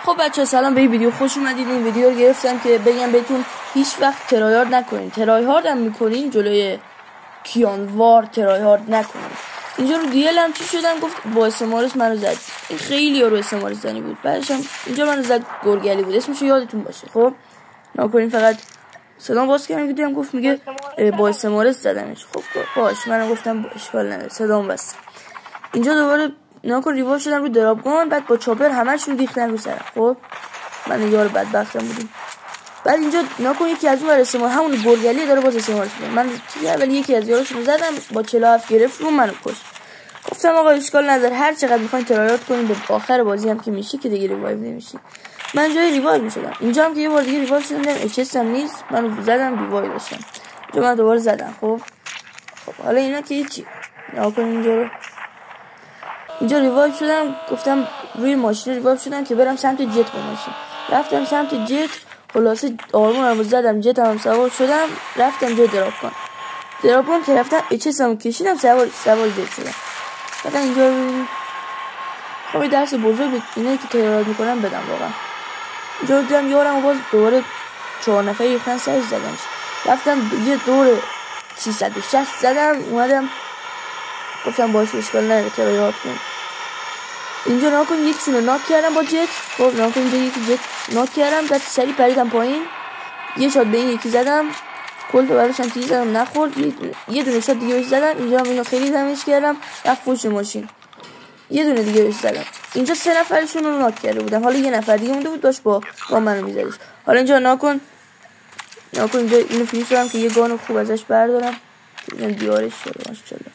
خب بچه سلام به این ویدیو، خوش اومدید. این ویدیو رو گرفتم که بگم بهتون هیچ وقت ترایهارد نکنین. ترایهارد هم میکنین جلوی کیانوار ترایهارد نکنین. اینجا رو دیل هم چی شدم گفت با اسمارس منو زد. این خیلی رو اسمارس زنی بود. بعدش هم اینجا منو زد گرگلی بود، اسمش یادتون باشه. خب نکنین. فقط صدام باز کردم دیدم گفت میگه با اسمارس زدمش. خب باش منم گفتم اشکال نداره، صدام بس. اینجا دوباره ناکن ریوایو شدم رو درابگان، بعد با چاپر همشون ریختن رو سرم. خب من یار بدبختم بودیم. بعد اینجا ناکن یکی از اون ور استعمار همون گرگلی داره باز استعمار شده. من اول یکی از یاراشونو زدم با 47 گرفت رو منو کشت. گفتم آقا اشکال نداره، هر چقدر میخواین ترایات کنین، به آخر بازی هم که میشه که دیگه ریوایو نمیشی. من جای ریوایو میشدم. اینجا هم که یه بار دیگه ریوایو شدم اچ هم نیست، منو زدم ریوایو داشتم. اینجا من دوباره زدم. خب حالا اینا که هیچی. ناکن اینجا ریوایو شدم، گفتم روی ماشین ریوایو شدم که برم سمت جت با ماشین. رفتم سمت جت، خلاصه آرمون رو زدم، جت هم سوار شدم، رفتم جای درابگان که رفتم اچسمو کشیدم سوار جت شدم. بعد اینجا خب یه درس بزرگ اینه که ترایهارد میکنم بدم واقعا. اینجا دیدم یارم باز دوباره 4 نفری ریختن سرش زدمش. رفتم یه دور 360 زدم، اومدم گفتم باشه اشکال نداره ترایهارد کنم. اینجا ناکن یکشونو ناک کردم با جت. خب ناکن اینجا یکی جت ناک کردم، بعد سری پریدم پایین، یه شات به این یکی زدم، کل تو براشم تیز زدم نخورد، یه دونه شات دیگه بهش زدم. اینجا هم اینو خیلی دمش کردم، رفت پشت ماشین، یه دونه دیگه بهش زدم. اینجا 3 نفرشون رو ناک کرده بودم، حالا یه نفر دیگه مونده بود داشت با منو میزدش. حالا اینجا ناکن اینجا اینو فینیش کردم که یه گانو خوب ازش بردارم. اینم دیارش شده ماشاءالله.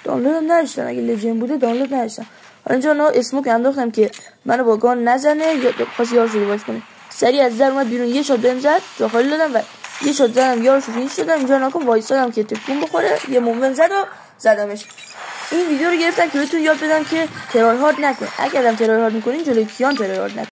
دانلودم نداشتم، اگه لژند بوده دانلود نداشتم. حالا اینجا اسموک انداختم که منو با گان نزنه یا خاصی یارش رو ریوایو کنه. سری از در اومد بیرون، یه شات بهم زد، جا خالی دادم و یه شات زدم یارش رو فینیش دادم. اینجا ناکن وایسادم که تکون بخوره، یه مومن زد و زدمش. این ویدیو رو گرفتم که بهتون یاد بدم که ترایهارد نکنین. اگرم ترایهارد میکنین جلوی کیان ترایهارد نکنین.